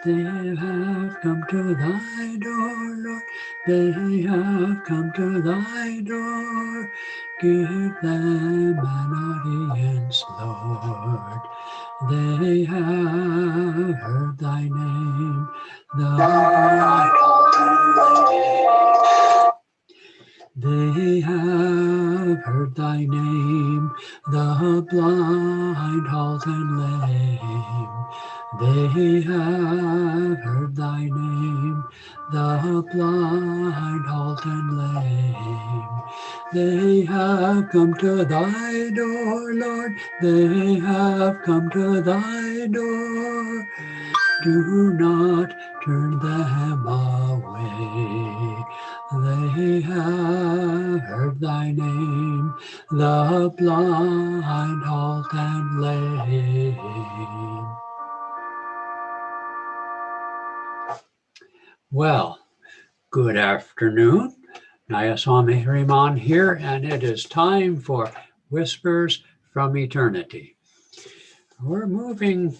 They have come to thy door, Lord. They have come to thy door. Give them an audience, Lord. They have heard thy name, the blind halt and lame. They have heard thy name, the blind, halt, and lame. They have heard thy name, the blind, halt, and lame. They have come to thy door, Lord. They have come to thy door. Do not turn them away. They have heard thy name, the blind, halt, and lame. Well, good afternoon. Nayaswami Hriman here, and it is time for Whispers from Eternity. We're moving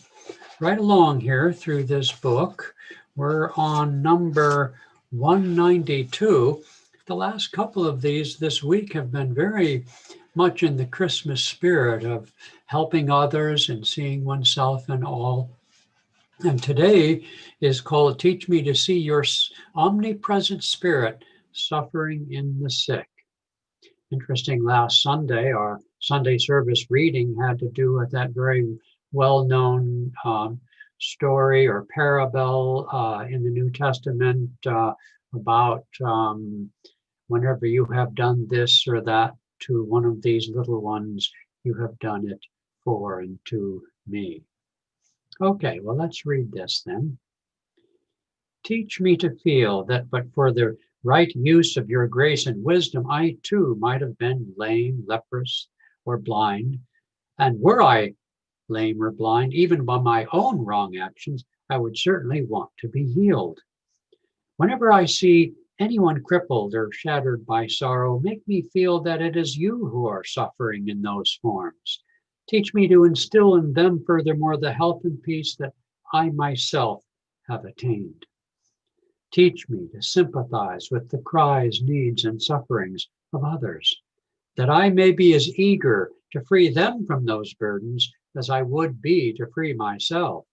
right along here through this book. We're on number 192. The last couple of these this week have been very much in the Christmas spirit of helping others and seeing oneself in all. And today is called Teach Me to See Your Omnipresent Spirit Suffering in the Sick. Interesting, last Sunday, our Sunday service reading had to do with that very well-known story or parable in the New Testament about whenever you have done this or that to one of these little ones, you have done it for and to me. Okay, well, let's read this then. Teach me to feel that but for the right use of your grace and wisdom, I too might have been lame, leprous, or blind. And were I lame or blind, even by my own wrong actions, I would certainly want to be healed. Whenever I see anyone crippled or shattered by sorrow, make me feel that it is you who are suffering in those forms. Teach me to instill in them furthermore the health and peace that I myself have attained. Teach me to sympathize with the cries, needs, and sufferings of others, that I may be as eager to free them from those burdens as I would be to free myself.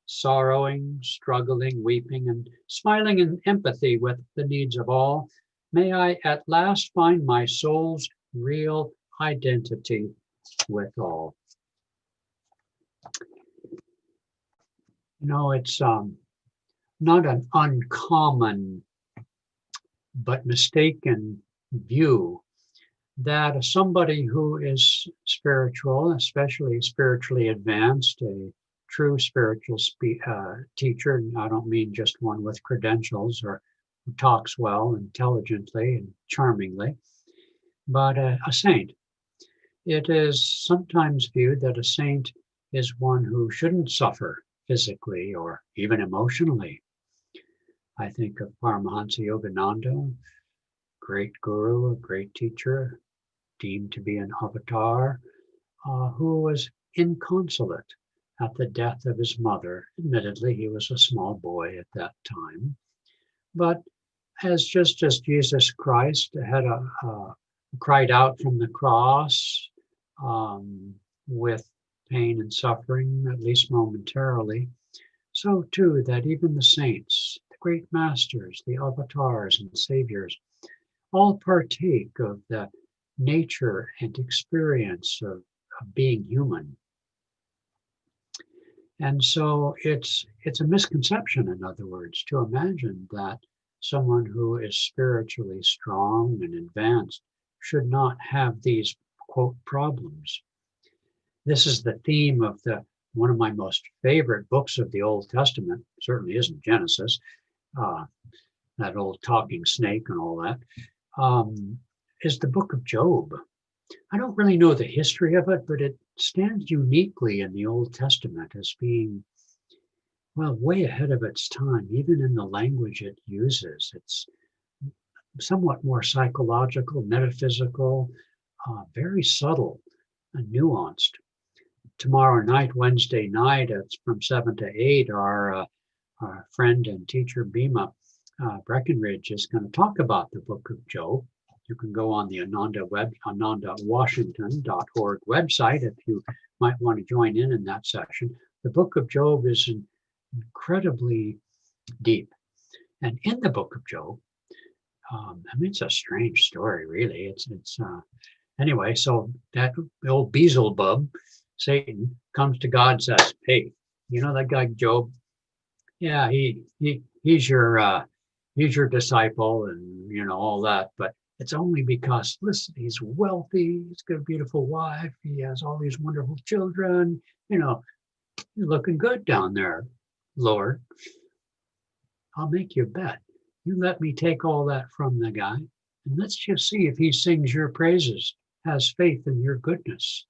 Sorrowing, struggling, weeping, and smiling in empathy with the needs of all, may I at last find my soul's real identity with all. You know, it's not an uncommon but mistaken view that somebody who is spiritual, especially spiritually advanced, a true spiritual teacher, and I don't mean just one with credentials or who talks well, intelligently, and charmingly, but a saint. It is sometimes viewed that a saint is one who shouldn't suffer physically or even emotionally. I think of Paramahansa Yogananda, great guru, a great teacher, deemed to be an avatar, who was inconsolate at the death of his mother. Admittedly, he was a small boy at that time, but as Jesus Christ had cried out from the cross with pain and suffering, at least momentarily, so too that even the saints, the great masters, the avatars and saviors, all partake of the nature and experience of being human. And so it's a misconception, in other words, to imagine that someone who is spiritually strong and advanced should not have these, quote, problems. This is the theme of one of my most favorite books of the Old Testament, certainly isn't Genesis, that old talking snake and all that, is the book of Job. I don't really know the history of it, but it stands uniquely in the Old Testament as being, well, way ahead of its time, even in the language it uses. It's somewhat more psychological, metaphysical, very subtle and nuanced. Tomorrow night, Wednesday night, it's from 7 to 8, our our friend and teacher Bhima Breckenridge is going to talk about the book of Job. You can go on the AnandaWashington.org website if you might want to join in that session. The book of Job is incredibly deep. And in the book of Job, it's a strange story, really. Anyway, so that old Beelzebub, Satan, comes to God and says, "Hey, you know that guy Job? Yeah, he's your disciple, and all that. But it's only because, listen, he's wealthy, he's got a beautiful wife, he has all these wonderful children. You're looking good down there, Lord. I'll make you a bet. You let me take all that from the guy, and let's just see if he sings your praises, has faith in your goodness.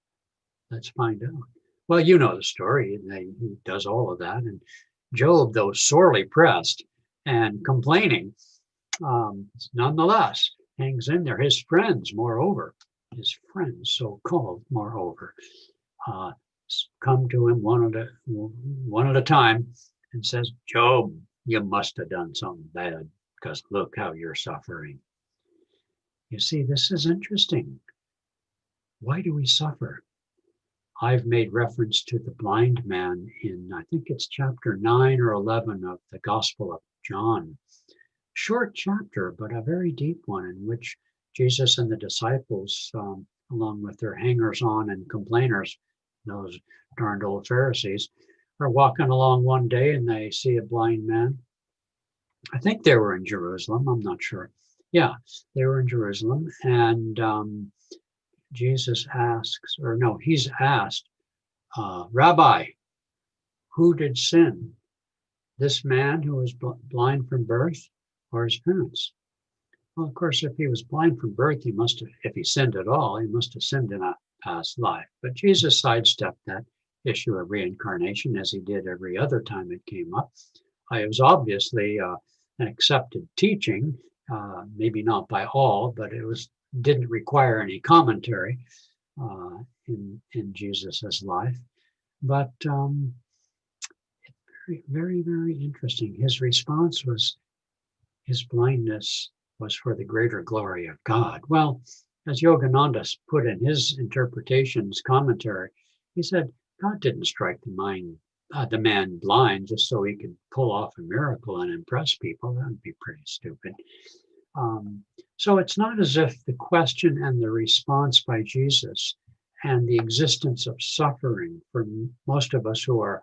Let's find out." Well, you know the story. He does all of that. And Job, though sorely pressed and complaining, nonetheless hangs in there. His friends, so-called, moreover, come to him one at a time and says, "Job, you must have done something bad, because look how you're suffering." You see, this is interesting. Why do we suffer? I've made reference to the blind man in, I think it's chapter 9 or 11 of the Gospel of John. Short chapter, but a very deep one, in which Jesus and the disciples, along with their hangers-on and complainers, those darned old Pharisees, are walking along one day and they see a blind man. I think they were in Jerusalem. I'm not sure. Yeah, they were in Jerusalem. And he's asked, "Rabbi, who did sin? This man who was blind from birth, or his parents?" Well, of course, if he was blind from birth, if he sinned at all, he must have sinned in a past life. But Jesus sidestepped that issue of reincarnation, as he did every other time it came up. It was obviously an accepted teaching, maybe not by all, but didn't require any commentary in Jesus's life. But very, very interesting. His response was his blindness was for the greater glory of God. Well, as Yogananda put in his interpretations commentary, he said God didn't strike the man blind just so he could pull off a miracle and impress people. That would be pretty stupid. So it's not as if the question and the response by Jesus and the existence of suffering for most of us who are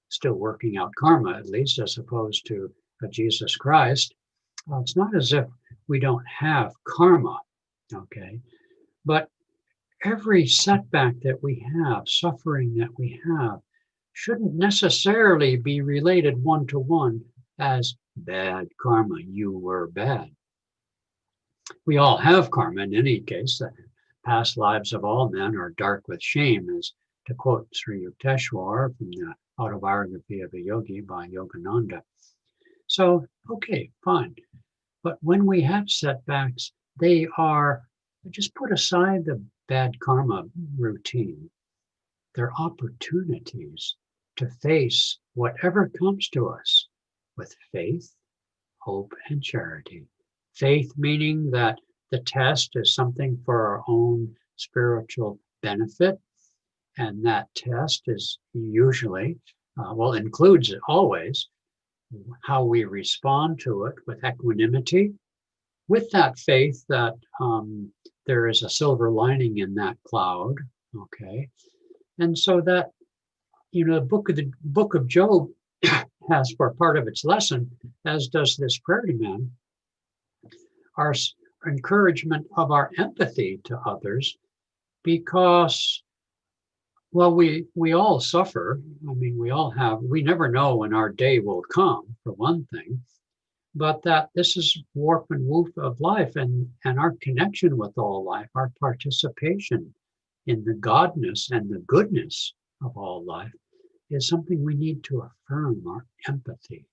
still working out karma, at least, as opposed to Jesus Christ, it's not as if we don't have karma, okay? But every setback that we have, suffering that we have, shouldn't necessarily be related one-to-one as bad karma. You were bad. We all have karma in any case. The past lives of all men are dark with shame, as to quote Sri Yukteswar from the Autobiography of a Yogi by Yogananda. So, okay, fine. But when we have setbacks, just put aside the bad karma routine. They're opportunities to face whatever comes to us with faith, hope, and charity. Faith meaning that the test is something for our own spiritual benefit, and that test is usually, includes it always, how we respond to it with equanimity, with that faith that there is a silver lining in that cloud, okay? And so that, the book of Job has, for part of its lesson, as does this prairie man, our encouragement of our empathy to others, because, well, we all suffer. I mean, we never know when our day will come, for one thing, but that this is warp and woof of life, and our connection with all life, our participation in the godness and the goodness of all life is something we need to affirm our empathy,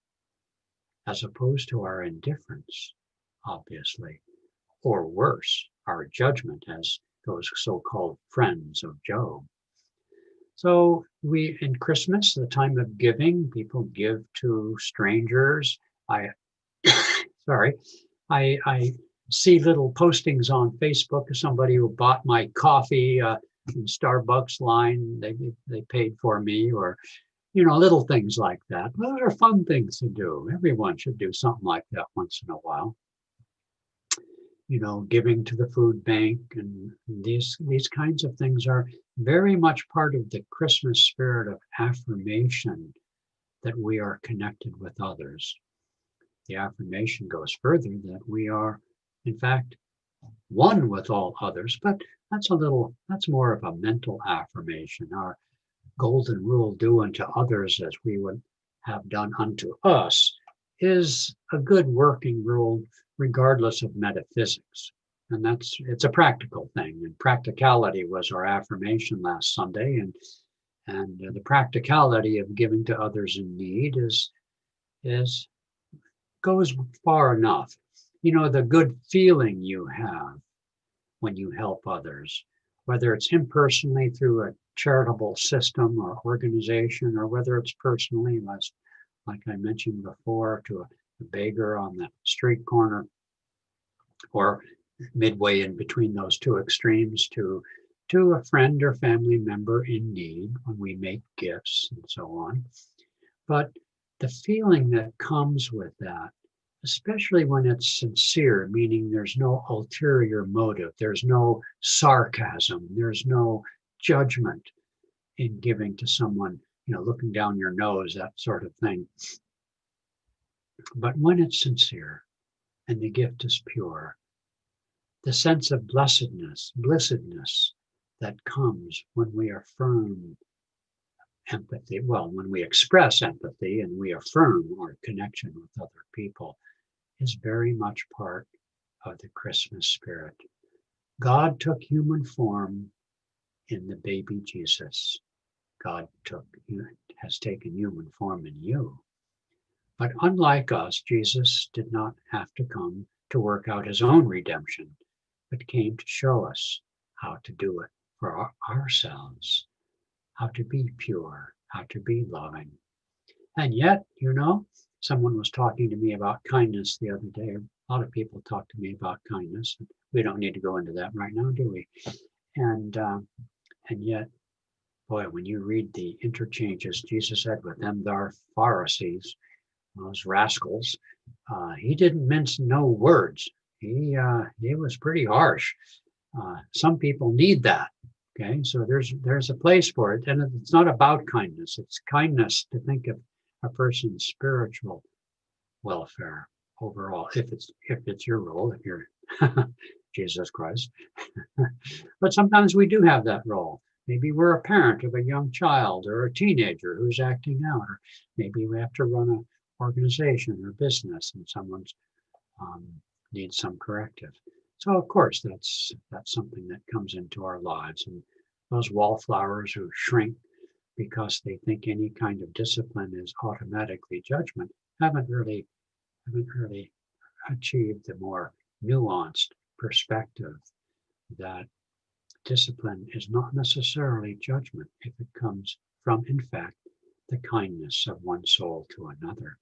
as opposed to our indifference, obviously, or worse, our judgment as those so-called friends of Job. So in Christmas, the time of giving, people give to strangers. I, sorry, I see little postings on Facebook of somebody who bought my coffee in Starbucks line. They paid for me, or little things like that. Those are fun things to do. Everyone should do something like that once in a while. Giving to the food bank, and these kinds of things are very much part of the Christmas spirit of affirmation that we are connected with others. The affirmation goes further that we are, in fact, one with all others, but that's more of a mental affirmation. Our golden rule, do unto others as we would have done unto us, is a good working rule regardless of metaphysics. And it's a practical thing. And practicality was our affirmation last Sunday. And the practicality of giving to others in need goes far enough. The good feeling you have when you help others, whether it's impersonally through a charitable system or organization, or whether it's personally, like I mentioned before, to a beggar on the street corner, or midway in between those two extremes to a friend or family member in need when we make gifts and so on. But the feeling that comes with that, especially when it's sincere, meaning there's no ulterior motive, there's no sarcasm, there's no judgment in giving to someone, looking down your nose, that sort of thing. But when it's sincere and the gift is pure, the sense of blessedness that comes when we affirm empathy, when we express empathy and we affirm our connection with other people, is very much part of the Christmas spirit. God took human form in the baby Jesus. God has taken human form in you. But unlike us, Jesus did not have to come to work out his own redemption, but came to show us how to do it for ourselves, how to be pure, how to be loving. And yet, someone was talking to me about kindness the other day. A lot of people talk to me about kindness. We don't need to go into that right now, do we? And yet, boy, when you read the interchanges Jesus had with them, the Pharisees, those rascals, he didn't mince no words. He was pretty harsh. Some people need that. Okay, so there's a place for it, and it's not about kindness. It's kindness to think of a person's spiritual welfare overall, if it's your role, if you're Jesus Christ. But sometimes we do have that role. Maybe we're a parent of a young child or a teenager who's acting out, or maybe we have to run an organization or business and someone's needs some corrective. So of course that's something that comes into our lives. And those wallflowers who shrink because they think any kind of discipline is automatically judgment haven't really achieved the more nuanced perspective that discipline is not necessarily judgment if it comes from, in fact, the kindness of one soul to another.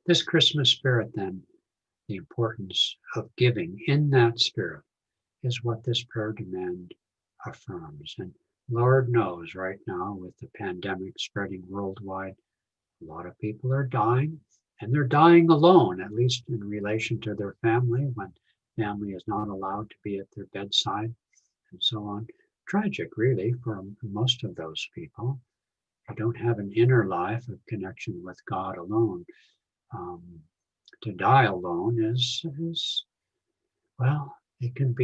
This Christmas spirit, then, the importance of giving in that spirit is what this prayer demand affirms. And Lord knows right now, with the pandemic spreading worldwide, a lot of people are dying, and they're dying alone, at least in relation to their family, when family is not allowed to be at their bedside and so on. Tragic, really, for most of those people. They don't have an inner life of connection with God alone. To die alone is well, it can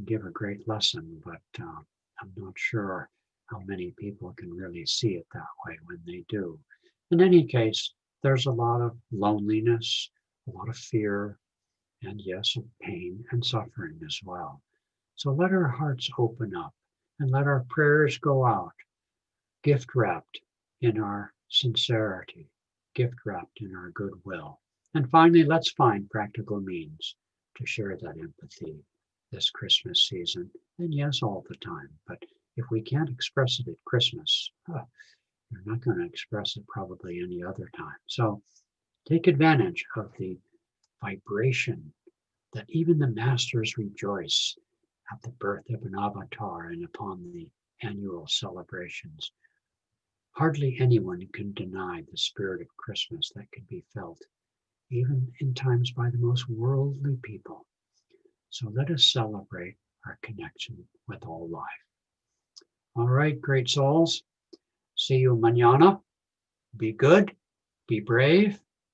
give a great lesson, but I'm not sure how many people can really see it that way when they do. In any case, there's a lot of loneliness, a lot of fear, and yes, of pain and suffering as well. So let our hearts open up and let our prayers go out, gift wrapped in our sincerity, gift wrapped in our goodwill. And finally, let's find practical means to share that empathy this Christmas season, and yes, all the time. But if we can't express it at Christmas, we're not going to express it probably any other time. So take advantage of the vibration that even the masters rejoice at the birth of an avatar and upon the annual celebrations. Hardly anyone can deny the spirit of Christmas that can be felt, even in times by the most worldly people. So let us celebrate our connection with all life. All right, great souls. See you mañana. Be good, be brave,